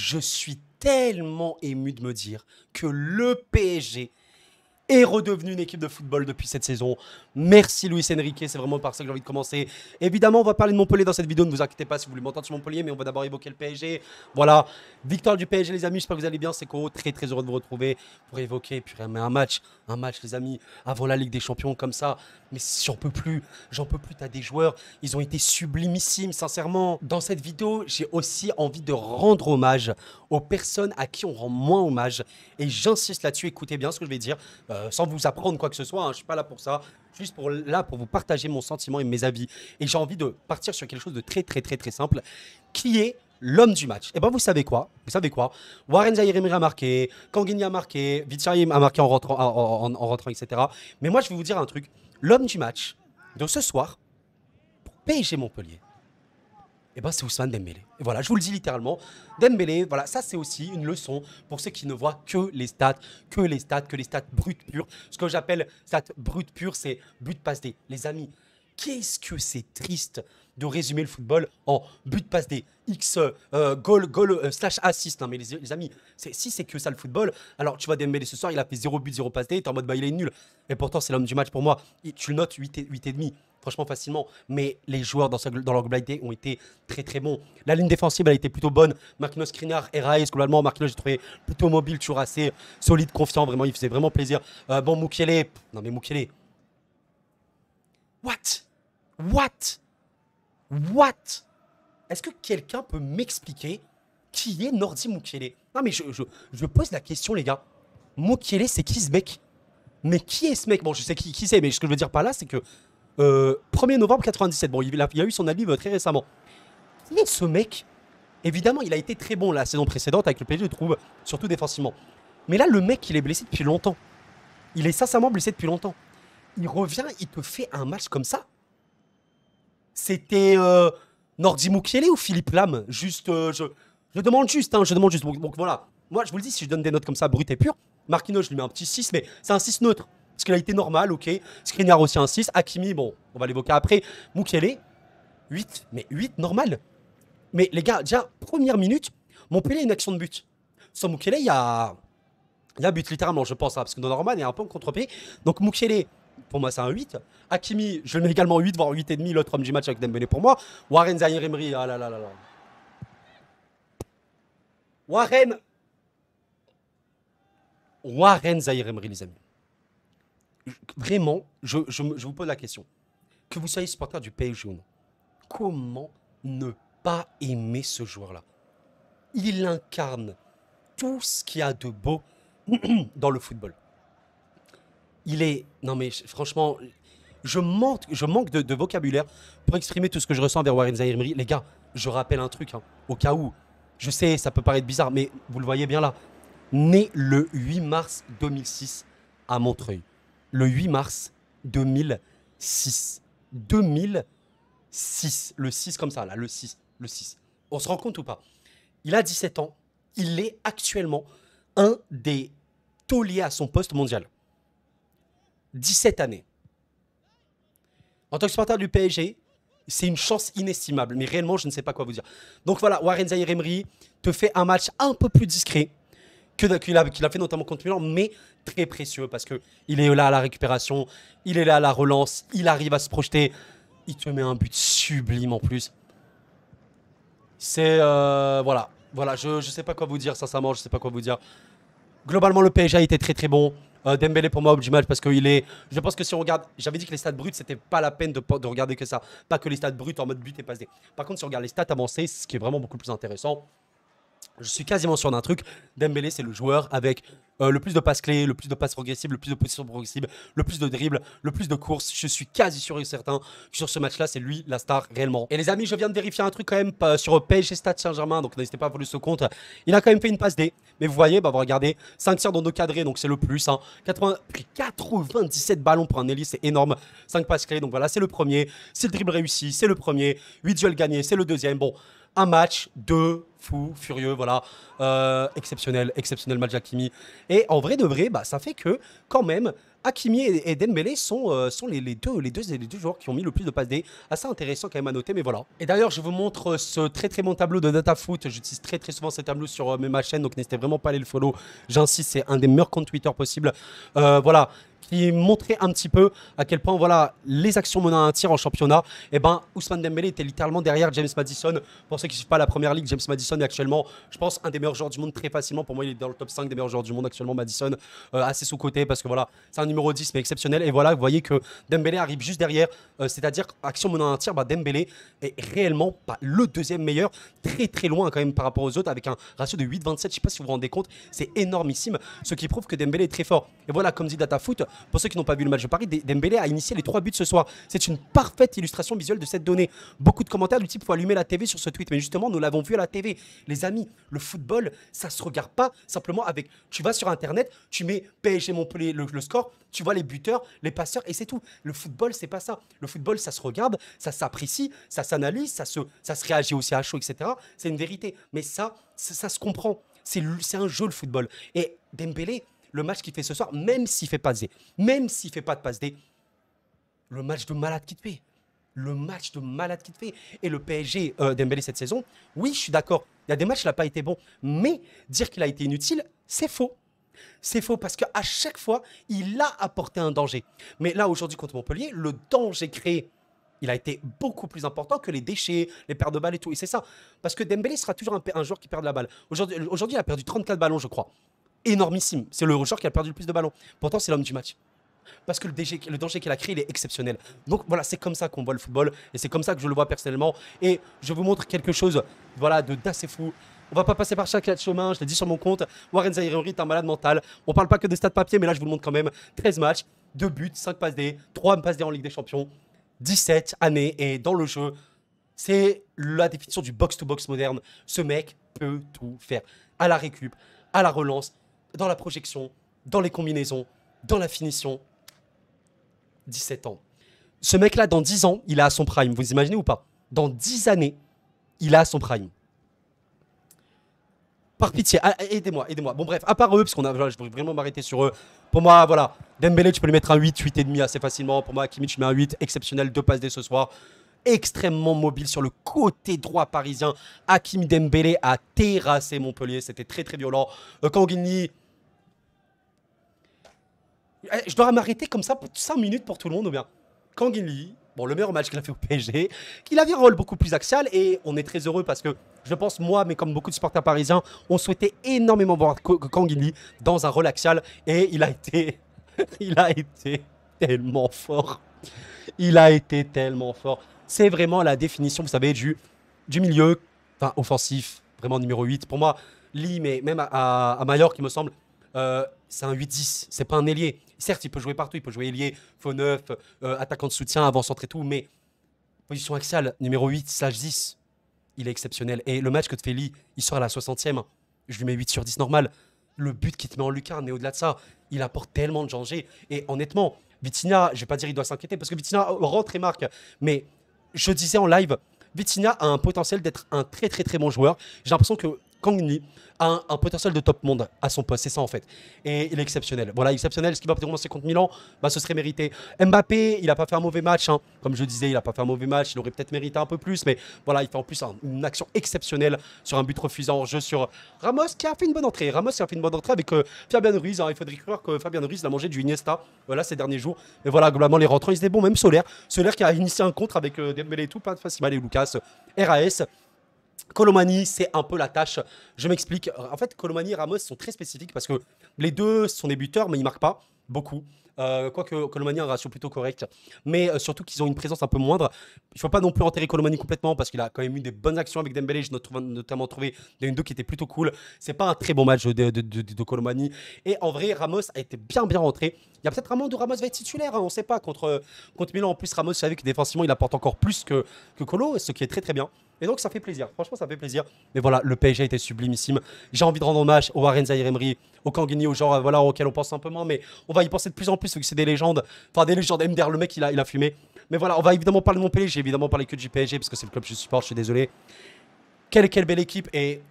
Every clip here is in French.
je suis tellement ému de me dire que le PSG est redevenu une équipe de football depuis cette saison. Merci Luis Enrique, c'est vraiment par ça que j'ai envie de commencer. Évidemment, on va parler de Montpellier dans cette vidéo, ne vous inquiétez pas si vous voulez m'entendre sur Montpellier, mais on va d'abord évoquer le PSG. Voilà, victoire du PSG les amis, j'espère que vous allez bien, c'est Koro, très très heureux de vous retrouver pour évoquer puis un match les amis, avant la Ligue des Champions comme ça. Mais j'en peux plus, t'as des joueurs, ils ont été sublimissimes, sincèrement. Dans cette vidéo, j'ai aussi envie de rendre hommage aux personnes à qui on rend moins hommage. Et j'insiste là-dessus, écoutez bien ce que je vais dire, sans vous apprendre quoi que ce soit, hein, je suis pas là pour ça, juste pour vous partager mon sentiment et mes avis. Et j'ai envie de partir sur quelque chose de très simple, qui est l'homme du match. Et ben vous savez quoi? Warren Zaïre-Emery a marqué, Kanguini a marqué, Vicario a marqué en rentrant, etc. Mais moi, je vais vous dire un truc. L'homme du match de ce soir, pour PSG Montpellier, eh ben c'est Ousmane Dembélé. Et voilà, je vous le dis littéralement. Dembélé, voilà, ça c'est aussi une leçon pour ceux qui ne voient que les stats brutes pures. Ce que j'appelle stats brutes pures, c'est but, passe, D. Les amis, qu'est-ce que c'est triste de résumer le football en but, passe, D, X, goal, slash assist. Non mais les amis, si c'est que ça le football, alors tu vois Dembélé ce soir, il a fait 0 but, 0 passe, D, t'es en mode bah il est nul. Et pourtant c'est l'homme du match pour moi. Tu le notes 8,5. Franchement, facilement. Mais les joueurs dans leur globalité ont été très bons. La ligne défensive, elle a été plutôt bonne. Marquinhos, Skriniar, Herrera, globalement, Marquinhos, j'ai trouvé plutôt mobile, toujours assez solide, confiant. Vraiment, il faisait vraiment plaisir. Bon, Mukiele. Non, mais Mukiele. What? Est-ce que quelqu'un peut m'expliquer qui est Nordi Mukiele? Non, mais je pose la question, les gars. Mukiele, c'est qui ce mec? Mais qui est ce mec? Bon, je sais qui c'est, mais ce que je veux dire par là, c'est que 1er novembre 97. Bon, il a eu son avis très récemment. Qui est ce mec? Évidemment, il a été très bon la saison précédente avec le PSG, je trouve, surtout défensivement. Mais là, le mec, il est blessé depuis longtemps. Il est sincèrement blessé depuis longtemps. Il revient, il te fait un match comme ça. C'était Nordi Mukiele ou Philippe Lam? Juste, je demande juste, hein, je demande juste. Donc voilà, moi, je vous le dis, si je donne des notes comme ça, brutes et pures, Marquinhos, je lui mets un petit 6, mais c'est un 6 neutre. Parce qu'il a été normal, ok. Skriniar aussi un 6. Hakimi, bon, on va l'évoquer après. Mukiele, 8. Mais 8 normal. Mais les gars, déjà, première minute, Montpellier a une action de but. Sans Mukiele, il y a but, littéralement, je pense. Hein, parce que Norman est un peu en contre-pied. Donc Mukiele, pour moi, c'est un 8. Hakimi, je le mets également 8, voire 8,5. L'autre homme du match avec Dembélé pour moi. Warren Zaïre-Emery, ah là là là là. Warren Zaïre-Emery, les amis. Vraiment, je vous pose la question. Que vous soyez supporter du PSG ou non, comment ne pas aimer ce joueur-là? Il incarne tout ce qu'il y a de beau dans le football. Il est... Non mais franchement, je manque de vocabulaire pour exprimer tout ce que je ressens vers Warren Zaïre-Emery. Les gars, je rappelle un truc, hein, au cas où. Je sais, ça peut paraître bizarre, mais vous le voyez bien là. Né le 8 mars 2006 à Montreuil. Le 8 mars 2006. 2006. Le 6 comme ça, là, le 6. On se rend compte ou pas? Il a 17 ans. Il est actuellement un des tauliers à son poste mondial. 17 années. En tant que supporter du PSG, c'est une chance inestimable. Mais réellement, je ne sais pas quoi vous dire. Donc voilà, Warren Zaïre-Emery te fait un match un peu plus discret qu'il a fait notamment contre Milan, mais très précieux parce qu'il est là à la récupération, il est là à la relance, il arrive à se projeter, il te met un but sublime en plus. C'est... voilà, je sais pas quoi vous dire, sincèrement, je sais pas quoi vous dire. Globalement, le PSG a été très bon. Dembélé pour moi, homme du match, parce qu'il est... Je pense que si on regarde... J'avais dit que les stats bruts, c'était pas la peine de regarder que ça. Pas que les stats bruts en mode but et passe D. Par contre, si on regarde les stats avancées, ce qui est vraiment beaucoup plus intéressant, je suis quasiment sûr d'un truc. Dembélé, c'est le joueur avec le plus de passes clés, le plus de passes progressives, le plus de positions progressives, le plus de dribbles, le plus de courses. Je suis quasi sûr et certain que sur ce match-là, c'est lui la star réellement. Et les amis, je viens de vérifier un truc quand même sur PSG Stade Saint-Germain, donc n'hésitez pas à voler ce compte. Il a quand même fait une passe D, mais vous voyez, bah, vous regardez, 5 tirs dans 2 cadrés, donc c'est le plus. Hein. 97 ballons pour un ailier, c'est énorme. 5 passes clés, donc voilà, c'est le premier. C'est le dribble réussi, c'est le premier. 8 duels gagnés, c'est le deuxième. Bon, un match de fou, furieux, voilà. Exceptionnel match d'Hakimi. Et en vrai de vrai, bah, ça fait que quand même, Hakimi et Dembélé sont les deux joueurs qui ont mis le plus de passes D. Assez intéressant quand même à noter, mais voilà. Et d'ailleurs, je vous montre ce très très bon tableau de DataFoot. J'utilise très très souvent ces tableaux sur ma chaîne, donc n'hésitez vraiment pas à aller le follow. J'insiste, c'est un des meilleurs comptes Twitter possibles. Voilà, qui montrait un petit peu à quel point voilà, les actions menant à un tir en championnat, et ben, Ousmane Dembélé était littéralement derrière James Maddison. Pour ceux qui ne suivent pas la première ligue, James Maddison est actuellement, je pense, un des meilleurs joueurs du monde très facilement. Pour moi, il est dans le top 5 des meilleurs joueurs du monde actuellement, Maddison. Assez sous-côté parce que voilà, c'est un numéro 10 mais exceptionnel. Et voilà, vous voyez que Dembélé arrive juste derrière. C'est-à-dire, action menant à un tir, bah, Dembélé est réellement pas le deuxième meilleur. Très très loin quand même par rapport aux autres avec un ratio de 8,27. Je ne sais pas si vous vous rendez compte, c'est énormissime. Ce qui prouve que Dembélé est très fort. Et voilà, comme dit DataFoot, pour ceux qui n'ont pas vu le match de Paris, Dembélé a initié les 3 buts ce soir. C'est une parfaite illustration visuelle de cette donnée. Beaucoup de commentaires du type faut allumer la TV sur ce tweet. Mais justement, nous l'avons vu à la TV. Les amis, le football, ça se regarde pas simplement avec. Tu vas sur Internet, tu mets PSG Montpellier le score, tu vois les buteurs, les passeurs et c'est tout. Le football, c'est pas ça. Le football, ça se regarde, ça s'apprécie, ça s'analyse, ça se réagit aussi à chaud, etc. C'est une vérité. Mais ça se comprend. C'est un jeu le football. Et Dembélé, le match qu'il fait ce soir, même s'il fait pas de D, même s'il fait pas de passe D, le match de malade qu'il te fait. Le match de malade qu'il te fait. Et le PSG Dembélé cette saison, oui, je suis d'accord. Il y a des matchs, il n'a pas été bon. Mais dire qu'il a été inutile, c'est faux. C'est faux parce qu'à chaque fois, il a apporté un danger. Mais là, aujourd'hui, contre Montpellier, le danger créé, il a été beaucoup plus important que les déchets, les pertes de balles et tout. Et c'est ça. Parce que Dembélé sera toujours un joueur qui perd de la balle. Aujourd'hui, il a perdu 34 ballons, je crois. Énormissime. C'est le joueur qui a perdu le plus de ballons. Pourtant, c'est l'homme du match. Parce que le danger qu'il a créé, il est exceptionnel. Donc voilà, c'est comme ça qu'on voit le football. Et c'est comme ça que je le vois personnellement. Et je vous montre quelque chose voilà, d'assez fou. On va pas passer par chaque chemin, je l'ai dit sur mon compte. Warren Zaïre-Emery est un malade mental. On parle pas que de stats papier, mais là, je vous le montre quand même. 13 matchs, 2 buts, 5 passes D, 3 passes D en Ligue des Champions, 17 années. Et dans le jeu, c'est la définition du box-to-box moderne. Ce mec peut tout faire. À la récup, à la relance, dans la projection, dans les combinaisons, dans la finition. 17 ans. Ce mec-là, dans 10 ans, il est à son prime. Vous imaginez ou pas? Dans 10 années, il est à son prime. Par pitié, aidez-moi, aidez-moi. Bon bref, à part eux, parce je voudrais vraiment m'arrêter sur eux. Pour moi, voilà, Dembélé, tu peux lui mettre un 8, 8,5 assez facilement. Pour moi, Hakimi, tu mets un 8, exceptionnel, 2 passes dès ce soir. Extrêmement mobile sur le côté droit parisien. Hakimi Dembélé a terrassé Montpellier, c'était très très violent. Kanguini, je dois m'arrêter comme ça pour 5 minutes pour tout le monde ou bien? Kanguini, bon, le meilleur match qu'il a fait au PSG, qu'il avait un rôle beaucoup plus axial et on est très heureux parce que je pense, moi, mais comme beaucoup de supporters parisiens, on souhaitait énormément voir Kanguini dans un rôle axial et il a été, il a été tellement fort. Il a été tellement fort. C'est vraiment la définition, vous savez, du milieu, enfin, offensif, vraiment numéro 8. Pour moi, Lee, mais même à Mallorca, il me semble, c'est un 8-10, c'est pas un ailier. Certes, il peut jouer partout, il peut jouer ailier, faux neuf, attaquant de soutien, avant-centre et tout, mais position axiale, numéro 8/10, il est exceptionnel. Et le match que te fait Lee, il sort à la 60e, je lui mets 8 sur 10 normal. Le but qui te met en lucarne, et au-delà de ça, il apporte tellement de danger. Et honnêtement, Vitinha, je vais pas dire il doit s'inquiéter, parce que Vitinha rentre et marque, mais je disais en live, Vitinha a un potentiel d'être un très très très bon joueur. J'ai l'impression que Kanguini a un potentiel de top monde à son poste, c'est ça en fait. Et il est exceptionnel. Voilà, exceptionnel. Est-ce qu'il va peut-être commencer contre Milan? Bah, ce serait mérité. Mbappé, il n'a pas fait un mauvais match. Hein. Comme je disais, il n'a pas fait un mauvais match. Il aurait peut-être mérité un peu plus. Mais voilà, il fait en plus une action exceptionnelle sur un but refusé en jeu sur Ramos qui a fait une bonne entrée. Ramos qui a fait une bonne entrée avec Fabien Ruiz. Hein. Il faudrait croire que Fabien Ruiz l'a mangé du Iniesta voilà, ces derniers jours. Mais voilà, globalement, les rentrants, ils étaient bons. Même Solaire. Solaire qui a initié un contre avec Dembélé et tout. Pas de facile. Et Lucas. RAS. Colomani, c'est un peu la tâche. Je m'explique. En fait, Colomani et Ramos sont très spécifiques parce que les deux sont des buteurs, mais ils marquent pas beaucoup. Quoique Colomani a un ratio plutôt correct. Mais surtout qu'ils ont une présence un peu moindre. Il ne faut pas non plus enterrer Colomani complètement parce qu'il a quand même eu des bonnes actions avec Dembélé. J'ai notamment trouvé une 2 qui était plutôt cool. C'est pas un très bon match de Colomani. Et en vrai, Ramos a été bien rentré. Il y a peut-être un moment où Ramos va être titulaire. Hein, on ne sait pas. Contre Milan, en plus, Ramos, vous savez que défensivement, il apporte encore plus que Colo, ce qui est très très bien. Et donc ça fait plaisir, franchement ça fait plaisir. Mais voilà, le PSG a été sublimissime. J'ai envie de rendre hommage au Warren Zaïre-Emery, au Kanguini, aux gens voilà, auxquels on pense un peu moins, mais on va y penser de plus en plus vu que c'est des légendes. Enfin des légendes, MDR, le mec il a fumé. Mais voilà, on va évidemment parler de Montpellier, j'ai évidemment parlé que du PSG parce que c'est le club que je supporte, je suis désolé. Quelle belle équipe et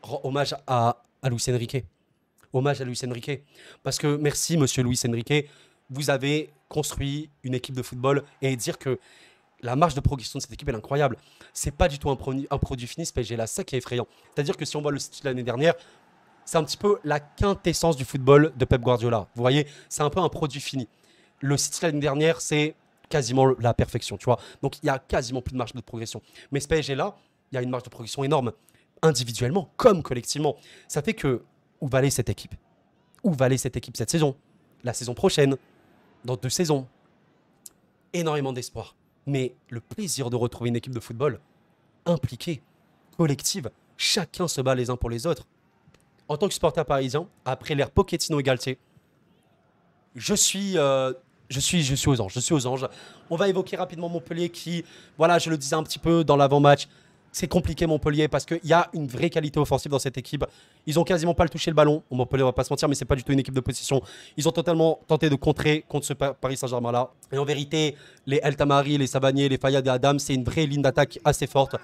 Hommage à Luis Enrique. Hommage à Luis Enrique. Parce que merci, monsieur Luis Enrique, vous avez construit une équipe de football et dire que la marge de progression de cette équipe est incroyable. C'est pas du tout un produit fini, ce PSG là, c'est ça qui est effrayant. C'est-à-dire que si on voit le City de l'année dernière, c'est un petit peu la quintessence du football de Pep Guardiola. Vous voyez, c'est un peu un produit fini. Le City de l'année dernière, c'est quasiment la perfection, tu vois. Donc il y a quasiment plus de marge de progression. Mais ce PSG là, il y a une marge de progression énorme, individuellement comme collectivement. Ça fait que où va aller cette équipe? Où va aller cette équipe cette saison? La saison prochaine? Dans 2 saisons? Énormément d'espoir. Mais le plaisir de retrouver une équipe de football impliquée, collective, chacun se bat les uns pour les autres. En tant que supporter parisien, après l'ère Pochettino et Galtier, je suis aux anges. Je suis aux anges. On va évoquer rapidement Montpellier qui, voilà, je le disais un petit peu dans l'avant-match, c'est compliqué Montpellier parce qu'il y a une vraie qualité offensive dans cette équipe. Ils ont quasiment pas le touché le ballon. Montpellier, on va pas se mentir, mais c'est pas du tout une équipe de possession. Ils ont totalement tenté de contrer contre ce Paris Saint-Germain là. Et en vérité, les El Tamari, les Savanier, les Fayad et Adam, c'est une vraie ligne d'attaque assez forte.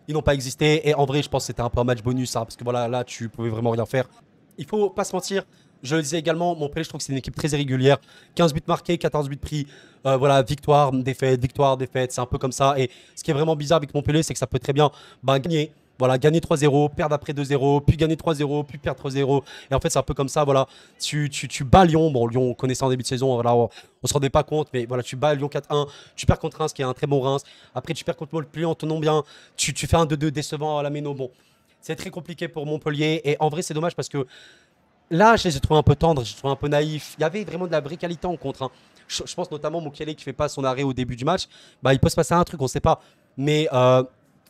Ils n'ont pas existé. Et en vrai, je pense que c'était un peu un match bonus, hein, parce que voilà, là, tu pouvais vraiment rien faire. Il faut pas se mentir. Je le disais également, Montpellier, je trouve que c'est une équipe très irrégulière. 15 buts marqués, 14 buts pris. Voilà, victoire, défaite, c'est un peu comme ça. Et ce qui est vraiment bizarre avec Montpellier, c'est que ça peut très bien gagner. Voilà, gagner 3-0, perdre après 2-0, puis gagner 3-0, puis perdre 3-0. Et en fait, c'est un peu comme ça. Voilà, tu bats Lyon. Bon, Lyon, on connaissait en début de saison. Voilà, on se rendait pas compte. Mais voilà, tu bats Lyon 4-1. Tu perds contre Reims, qui est un très bon Reims. Après, tu perds contre Montpellier en tenant bien. Tu fais un 2-2 décevant à la Méno. Bon, c'est très compliqué pour Montpellier. Et en vrai, c'est dommage parce que là, je les ai trouvés un peu tendres, je les ai trouvés un peu naïfs. Il y avait vraiment de la vraie qualité en contre, hein. Je pense notamment Mukele qui fait pas son arrêt au début du match. Bah, il peut se passer un truc, on ne sait pas. Mais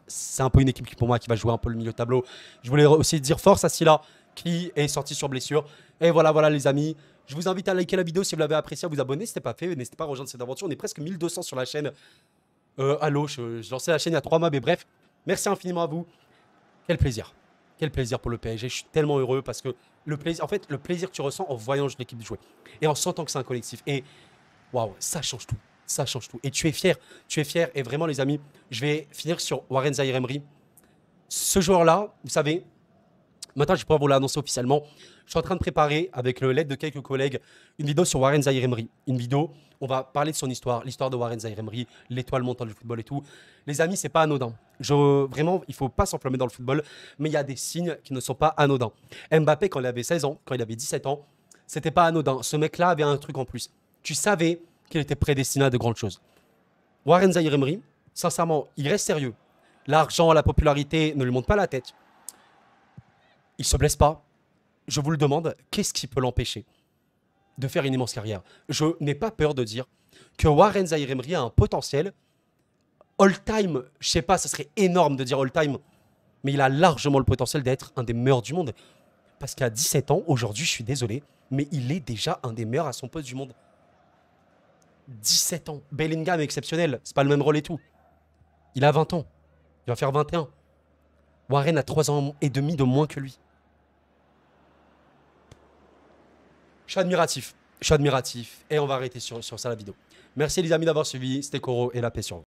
c'est un peu une équipe qui, pour moi, qui va jouer un peu le milieu de tableau. Je voulais aussi dire force à Silla qui est sorti sur blessure. Et voilà, voilà les amis. Je vous invite à liker la vidéo si vous l'avez apprécié, à vous abonner si ce n'est pas fait. N'hésitez pas à rejoindre cette aventure. On est presque 1200 sur la chaîne. Allô, je lançais la chaîne il y a 3 mois, mais bref. Merci infiniment à vous. Quel plaisir. Quel plaisir pour le PSG. Je suis tellement heureux parce que le plaisir, en fait, le plaisir que tu ressens en voyant l'équipe jouer et en sentant que c'est un collectif. Et waouh, ça change tout. Ça change tout. Et tu es fier. Tu es fier. Et vraiment, les amis, je vais finir sur Warren Zaïre-Emery. Ce joueur-là, vous savez, maintenant, je pourrais vous l'annoncer officiellement. Je suis en train de préparer, avec l'aide de quelques collègues, une vidéo sur Warren Zaïre-Emery. Une vidéo, on va parler de son histoire, l'histoire de Warren Zaïre-Emery, l'étoile montante du football et tout. Les amis, c'est pas anodin. Vraiment, il ne faut pas s'enflammer dans le football, mais il y a des signes qui ne sont pas anodins. Mbappé, quand il avait 16 ans, quand il avait 17 ans, c'était pas anodin. Ce mec-là avait un truc en plus. Tu savais qu'il était prédestiné à de grandes choses. Warren Zaïre-Emery, sincèrement, il reste sérieux. L'argent, la popularité ne lui monte pas la tête. Il se blesse pas. Je vous le demande, qu'est-ce qui peut l'empêcher de faire une immense carrière? Je n'ai pas peur de dire que Warren Zaïre-Emery a un potentiel all-time. Je sais pas, ce serait énorme de dire all-time, mais il a largement le potentiel d'être un des meilleurs du monde. Parce qu'à 17 ans, aujourd'hui, je suis désolé, mais il est déjà un des meilleurs à son poste du monde. 17 ans. Bellingham est exceptionnel, c'est pas le même rôle et tout. Il a 20 ans. Il va faire 21. Warren a 3 ans et demi de moins que lui. Je suis admiratif. Je suis admiratif. Et on va arrêter sur ça la vidéo. Merci les amis d'avoir suivi. C'était Koro et la paix sur vous.